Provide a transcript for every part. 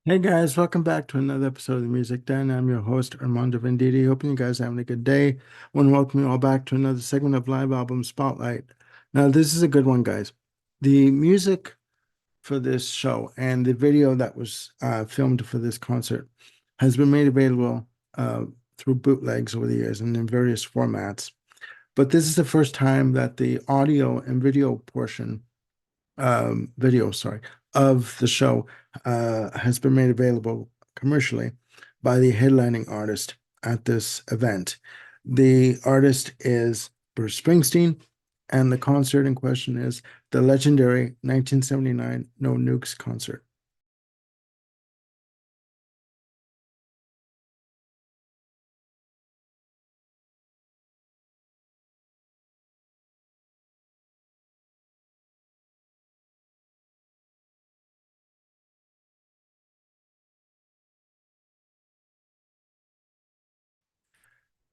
Hey guys, welcome back to another episode of the Music Den. I'm your host, Armando Venditti. Hoping you guys are having a good day. I want to welcome you all back to another segment of Live Album Spotlight. Now, this is a good one, guys. The music for this show and the video that was filmed for this concert has been made available through bootlegs over the years and in various formats. But this is the first time that the audio and video portion video, sorry, of the show has been made available commercially by the headlining artist at this event. The artist is Bruce Springsteen, and the concert in question is the legendary 1979 No Nukes concert.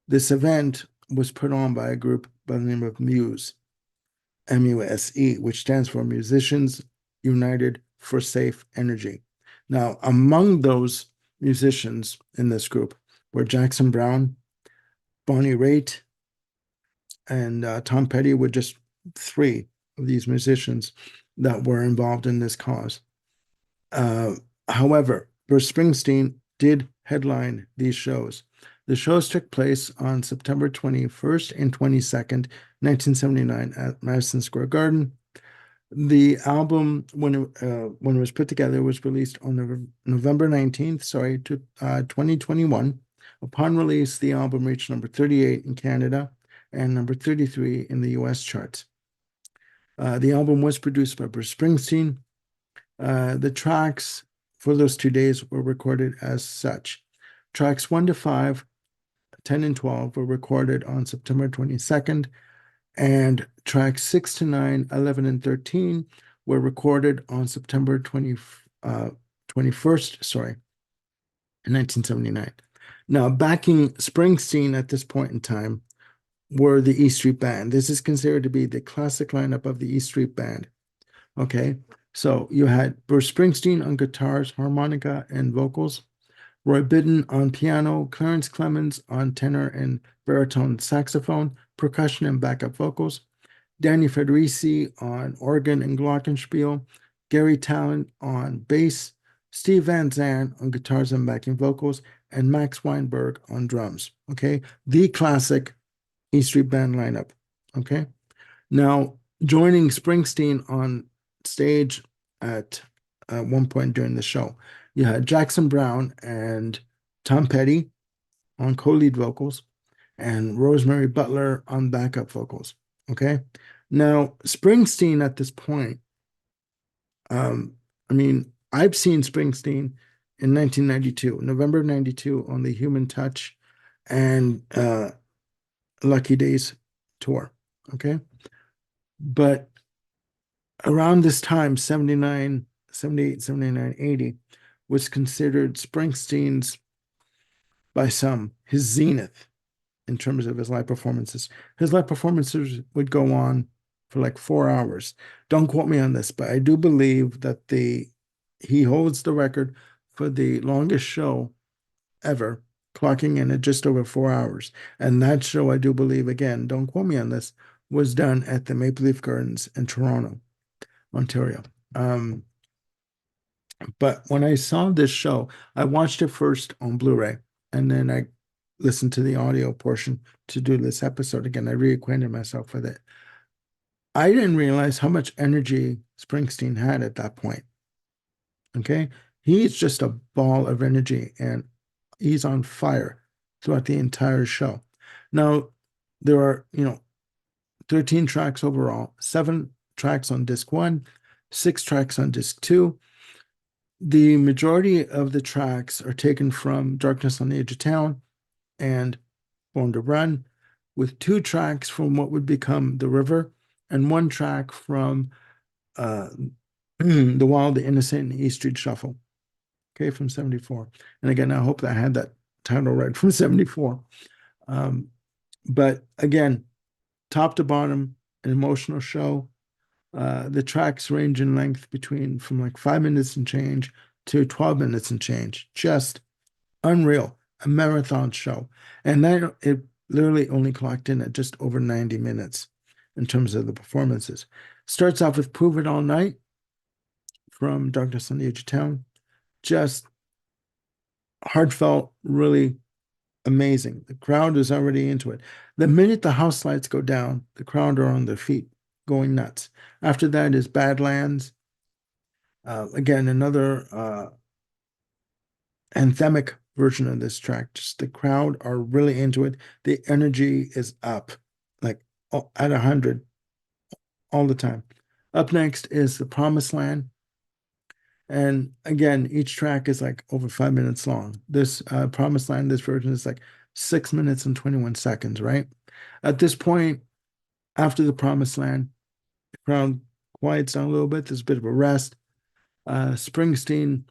This event was put on by a group by the name of Muse, MUSE, which stands for Musicians United for Safe Energy. Now, among those musicians in this group were Jackson Browne, Bonnie Raitt, and Tom Petty were just three of these musicians that were involved in this cause. Uh, However, Bruce Springsteen did headline these shows. The shows took place on September 21st and 22nd, 1979 at Madison Square Garden. The album, when it was put together, was released on November 19th, 2021. Upon release, the album reached number 38 in Canada and number 33 in the US charts. The album was produced by Bruce Springsteen. The tracks for those 2 days were recorded as such. Tracks 1 to 5, 10 and 12 were recorded on September 22nd, and tracks 6 to 9, 11, and 13 were recorded on September 21st, in 1979. Now, backing Springsteen at this point in time were the E Street Band. This is considered to be the classic lineup of the E Street Band. Okay, so you had Bruce Springsteen on guitars, harmonica, and vocals, Roy Bittan on piano, Clarence Clemons on tenor and baritone saxophone, percussion, and backup vocals, Danny Federici on organ and glockenspiel, Gary Tallent on bass, Steve Van Zandt on guitars and backing vocals, and Max Weinberg on drums. Okay, the classic E Street Band lineup. Okay, now joining Springsteen on stage at one point during the show, you had Jackson Browne and Tom Petty on co-lead vocals and Rosemary Butler on backup vocals. Okay. Now, Springsteen at this point, I mean, I've seen Springsteen in 1992, November 92 on the Human Touch and Lucky Days tour. Okay. But around this time, 79, 78, 79, 80, was considered Springsteen's, by some, his zenith in terms of his live performances. His live performances would go on for like 4 hours. Don't quote me on this, but I do believe that he holds the record for the longest show ever, clocking in at just over 4 hours. And that show, I do believe, again, don't quote me on this, was done at the Maple Leaf Gardens in Toronto, Ontario. But when I saw this show, I watched it first on Blu-ray, and then I listened to the audio portion to do this episode again. I reacquainted myself with it. I didn't realize how much energy Springsteen had at that point. Okay. He's just a ball of energy and he's on fire throughout the entire show. Now, there are, 13 tracks overall, 7 tracks on disc one, 6 tracks on disc two. The majority of the tracks are taken from Darkness on the Edge of Town and Born to Run, with 2 tracks from what would become The River and 1 track from The Wild, the Innocent, and E Street Shuffle, okay, from 74. And again, I hope that I had that title right, from 74. But again, top to bottom, an emotional show. The tracks range in length from like 5 minutes and change to 12 minutes and change. Just unreal. A marathon show. And then it literally only clocked in at just over 90 minutes in terms of the performances. Starts off with Prove It All Night from Darkness on the Edge of Town. Just heartfelt, really amazing. The crowd is already into it. The minute the house lights go down, the crowd are on their feet, going nuts. After that is Badlands. Again, another anthemic version of this track. Just the crowd are really into it. The energy is up, like at 100 all the time. Up next is The Promised Land. And again, each track is like over 5 minutes long. This Promised Land, this version is like 6 minutes and 21 seconds, right? At this point, after The Promised Land, the crowd quiets down a little bit. There's a bit of a rest. Springsteen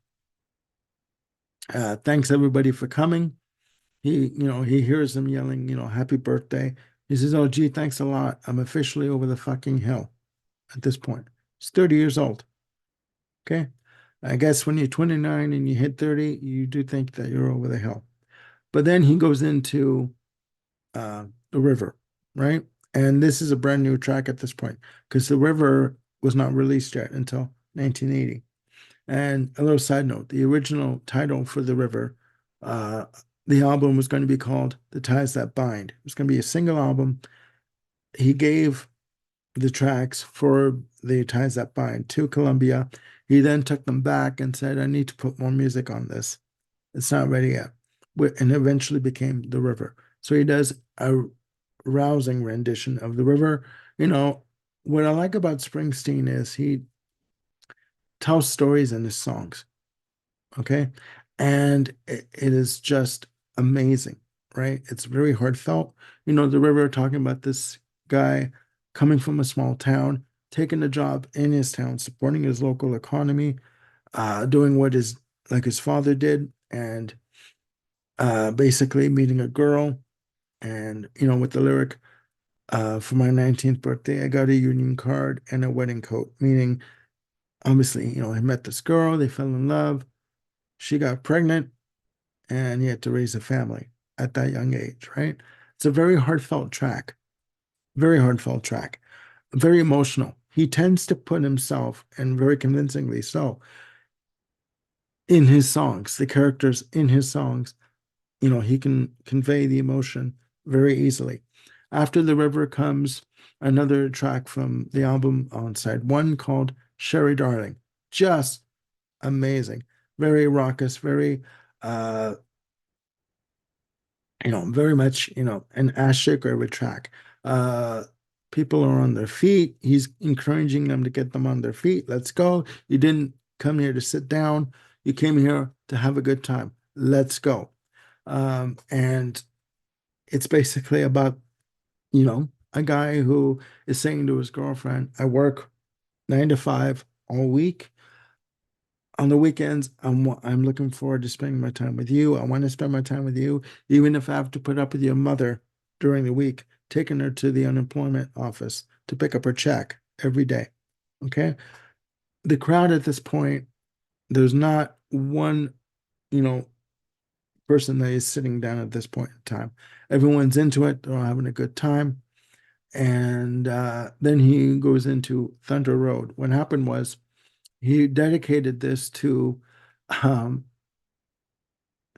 thanks everybody for coming. He hears them yelling, happy birthday. He says, oh, gee, thanks a lot. I'm officially over the fucking hill at this point. He's 30 years old. Okay. I guess when you're 29 and you hit 30, you do think that you're over the hill. But then he goes into The River, right? And this is a brand new track at this point because The River was not released yet until 1980. And a little side note, the original title for The River, the album was going to be called The Ties That Bind. It was going to be a single album. He gave the tracks for The Ties That Bind to Columbia. He then took them back and said, I need to put more music on this. It's not ready yet. And eventually became The River. So he does a rousing rendition of The River. What I like about Springsteen is he tells stories in his songs. Okay. And it is just amazing, right? It's very heartfelt. The River talking about this guy coming from a small town, taking a job in his town, supporting his local economy, doing what his father did, and basically meeting a girl. And, with the lyric, for my 19th birthday, I got a union card and a wedding coat, meaning obviously, he met this girl, they fell in love, she got pregnant, and he had to raise a family at that young age, right? It's a very heartfelt track, very heartfelt track, very emotional. He tends to put himself, and very convincingly so, in his songs, the characters in his songs. He can convey the emotion very easily. After The River comes another track from the album on side one called Sherry Darling. Just amazing. Very raucous, very very much, an ass shaker of a track. People are on their feet. He's encouraging them to get them on their feet. Let's go. You didn't come here to sit down. You came here to have a good time. Let's go. And it's basically about, a guy who is saying to his girlfriend, I work 9 to 5 all week. On the weekends, I'm looking forward to spending my time with you. I want to spend my time with you, even if I have to put up with your mother during the week, taking her to the unemployment office to pick up her check every day. Okay. The crowd at this point, there's not one, person that is sitting down at this point in time. Everyone's into it. They're all having a good time. And then he goes into Thunder Road. What happened was he dedicated this to um,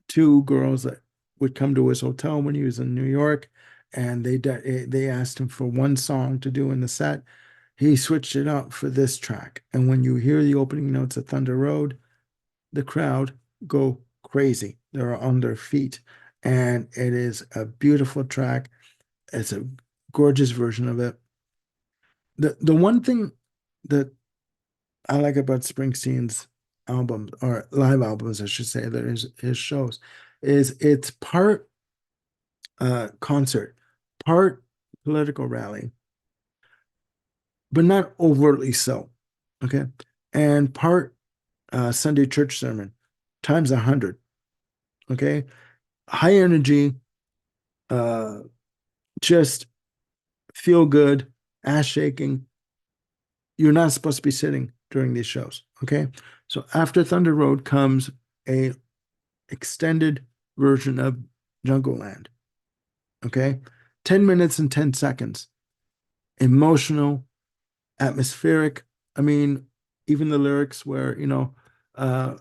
two girls that would come to his hotel when he was in New York, and they asked him for one song to do in the set. He switched it up for this track. And when you hear the opening notes of Thunder Road, the crowd go crazy. They're on their feet. And it is a beautiful track. It's a gorgeous version of it. The one thing that I like about Springsteen's albums, or live albums, I should say, that is his shows, is it's part concert, part political rally, but not overtly so. Okay. And part Sunday church sermon times 100. Okay. High energy, just feel good, ass shaking. You're not supposed to be sitting during these shows. Okay. So after Thunder Road comes a extended version of Jungle Land. Okay. 10 minutes and 10 seconds. Emotional, atmospheric. I mean, even the lyrics where, uh,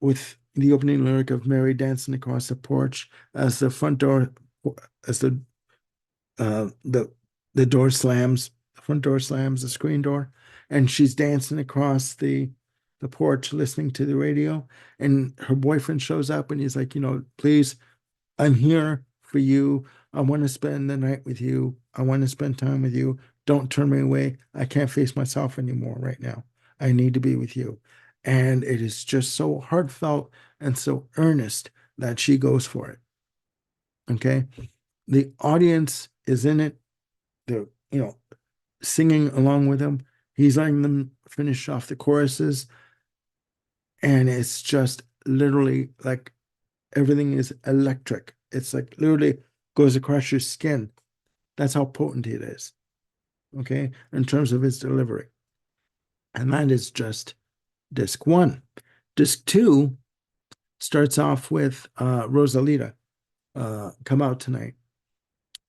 with the opening lyric of Mary dancing across the porch as the front door, as the door slams, the front door slams, the screen door, and she's dancing across the porch listening to the radio, and her boyfriend shows up and he's like, please, I'm here for you. I want to spend the night with you. I want to spend time with you. Don't turn me away. I can't face myself anymore right now. I need to be with you. And it is just so heartfelt and so earnest that she goes for it. Okay. The audience is in it. They're, singing along with him. He's letting them finish off the choruses. And it's just literally like everything is electric. It's like literally goes across your skin. That's how potent it is. Okay. In terms of its delivery. And that is just disc one. Disc two starts off with Rosalita, Come Out Tonight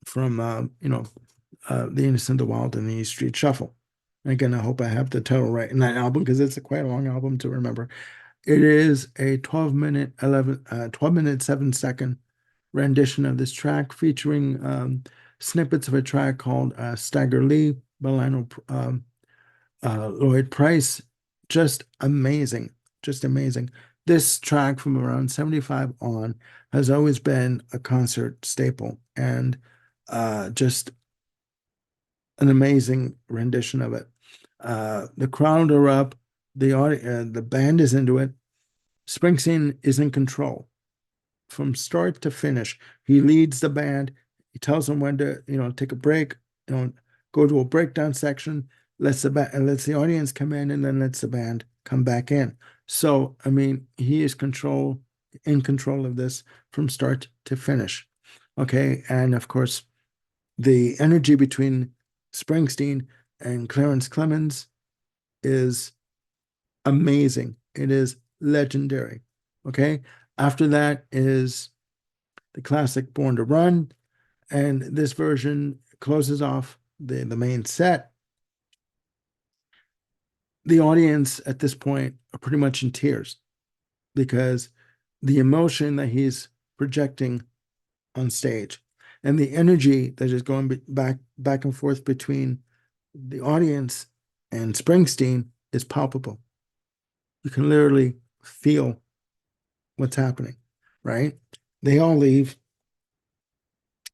from, The Innocent, the Wild, and the East Street Shuffle. And again, I hope I have the title right in that album because it's a quite a long album to remember. It is a 12 minute 7 second rendition of this track featuring snippets of a track called Stagger Lee by Lionel Lloyd Price. Just amazing, just amazing. This track from around 75 on has always been a concert staple and just an amazing rendition of it. The crowd are up, the band is into it. Springsteen is in control from start to finish. He leads the band. He tells them when to, take a break, go to a breakdown section, lets the audience come in, and then lets the band come back in. So, I mean, he is in control of this from start to finish. Okay. And of course, the energy between Springsteen and Clarence Clemens is amazing. It is legendary. Okay. After that is the classic Born to Run. And this version closes off the main set. The audience at this point are pretty much in tears because the emotion that he's projecting on stage and the energy that is going back and forth between the audience and Springsteen is palpable. You can literally feel what's happening, right? They all leave.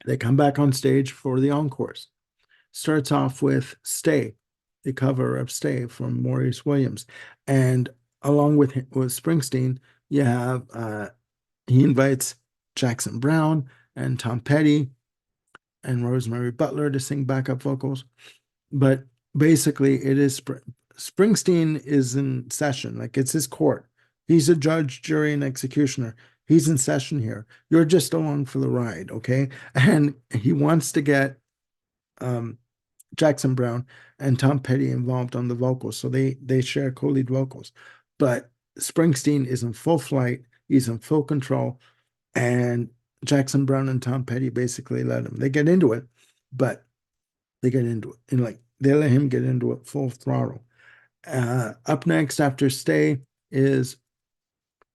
They come back on stage for the encores. Starts off with Stay, the cover of Stay from Maurice Williams. And along with Springsteen, you have he invites Jackson Browne and Tom Petty and Rosemary Butler to sing backup vocals. But basically, it is Springsteen is in session, like it's his court. He's a judge, jury, and executioner. He's in session here. You're just along for the ride, okay? And he wants to get Jackson Browne and Tom Petty involved on the vocals, so they share co-lead vocals. But Springsteen is in full flight. He's in full control, and Jackson Browne and Tom Petty basically let him. They get into it, but they get into it, and like they let him get into it full throttle. Up next after Stay is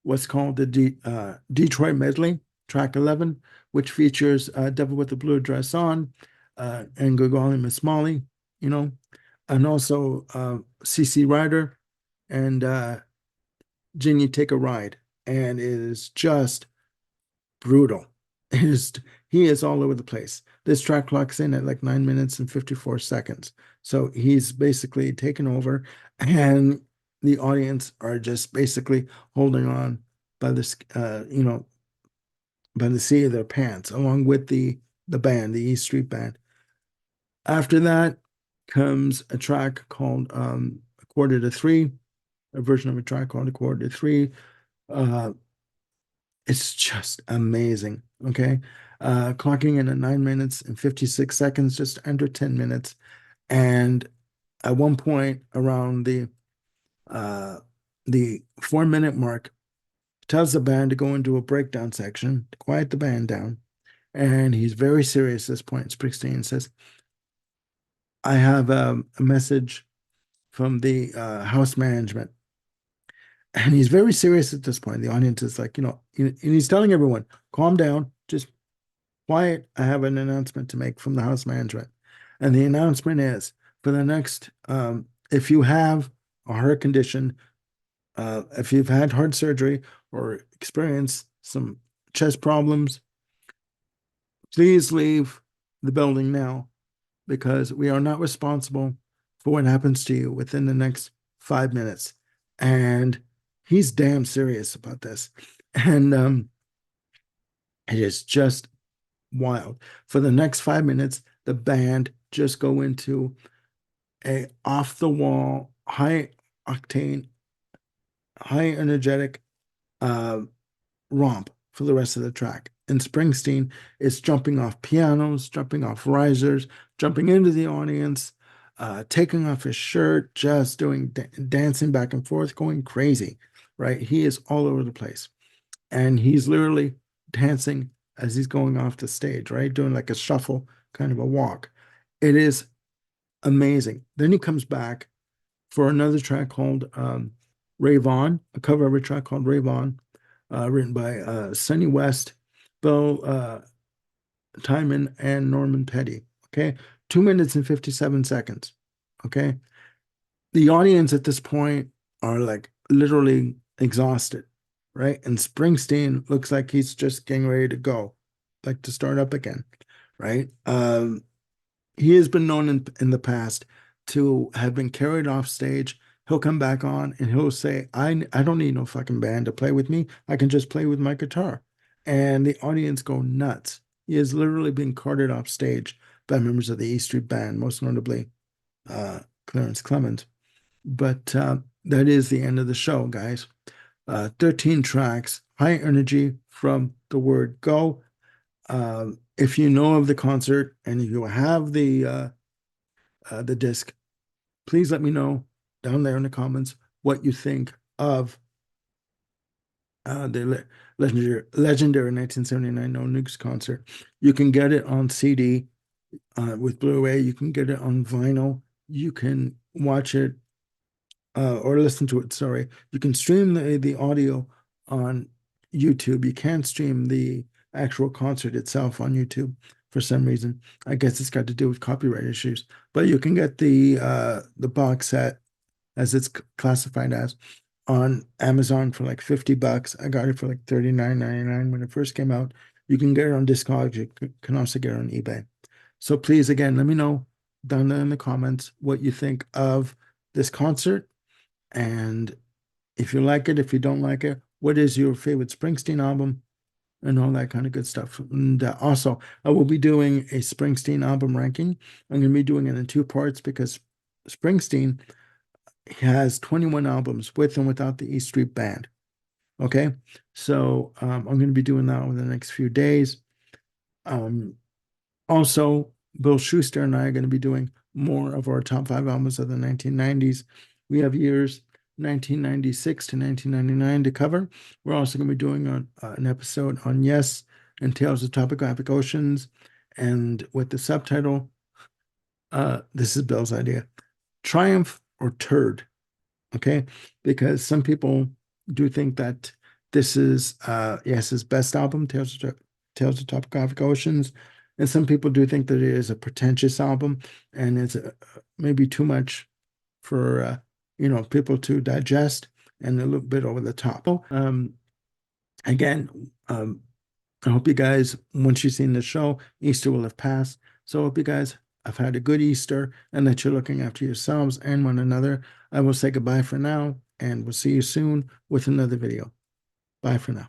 what's called the Detroit Medley, track 11, which features Devil with the Blue Dress On and Good Golly Miss Molly, and also CC Rider and Ginny Take a Ride. And it is just brutal. He is all over the place. This track clocks in at like 9 minutes and 54 seconds. So he's basically taken over, and the audience are just basically holding on by this, by the seat of their pants, along with the band, the East Street Band. After that comes a track called A Quarter to Three, a version of a track called A Quarter to Three. It's just amazing. Okay. Clocking in at 9 minutes and 56 seconds, just under 10 minutes. And at one point around the the 4-minute mark, tells the band to go into a breakdown section to quiet the band down. And he's very serious at this point. Springsteen says, I have a message from the house management. And he's very serious at this point. The audience is like, and he's telling everyone, calm down, just quiet. I have an announcement to make from the house management. And the announcement is for the next, if you have a heart condition, if you've had heart surgery or experienced some chest problems, please leave the building now because we are not responsible for what happens to you within the next 5 minutes. And he's damn serious about this. And it is just wild. For the next 5 minutes, the band just go into a off-the-wall, high octane, high energetic romp for the rest of the track. And Springsteen is jumping off pianos, jumping off risers, jumping into the audience, taking off his shirt, just doing dancing back and forth, going crazy, right? He is all over the place. And he's literally dancing as he's going off the stage, right? Doing like a shuffle, kind of a walk. It is amazing. Then he comes back for another track called Ray Vaughan, a cover of a track called Ray Vaughan, written by Sonny West, Bill Timon, and Norman Petty. Okay, 2 minutes and 57 seconds. Okay, the audience at this point are like literally exhausted, right? And Springsteen looks like he's just getting ready to go, like to start up again, right? He has been known in the past to have been carried off stage. He'll come back on and he'll say, I don't need no fucking band to play with me. I can just play with my guitar. And the audience go nuts. He is literally being carted off stage by members of the E Street Band, most notably Clarence Clemons. But that is the end of the show, guys. 13 tracks, high energy from the word go. If you know of the concert and if you have the disc, please let me know down there in the comments what you think of the legendary 1979 No Nukes concert. You can get it on CD with Blu-ray. You can get it on vinyl. You can watch it or listen to it. Sorry, you can stream the audio on YouTube. You can't stream the actual concert itself on YouTube for some reason. I guess it's got to do with copyright issues. But you can get the box set, as it's classified as, on Amazon for like $50. I got it for like $39.99 when it first came out. You can get it on Discogs. You can also get it on eBay. So please, again, let me know down there in the comments what you think of this concert. And if you like it, if you don't like it, what is your favorite Springsteen album and all that kind of good stuff. And also, I will be doing a Springsteen album ranking. I'm going to be doing it in 2 parts because Springsteen has 21 albums with and without the E Street Band. Okay, so I'm going to be doing that over the next few days. Also, Bill Schuster and I are going to be doing more of our top 5 albums of the 1990s. We have years 1996 to 1999 to cover. We're also going to be doing an episode on Yes and Tales of Topographic Oceans, and with the subtitle, this is Bill's idea, Triumph or Turd, okay? Because some people do think that this is Yes's best album, Tales of Topographic Oceans, and some people do think that it is a pretentious album and it's maybe too much for people to digest and a little bit over the top. Again, I hope you guys, once you've seen the show, Easter will have passed. So I hope you guys have had a good Easter and that you're looking after yourselves and one another. I will say goodbye for now, and we'll see you soon with another video. Bye for now.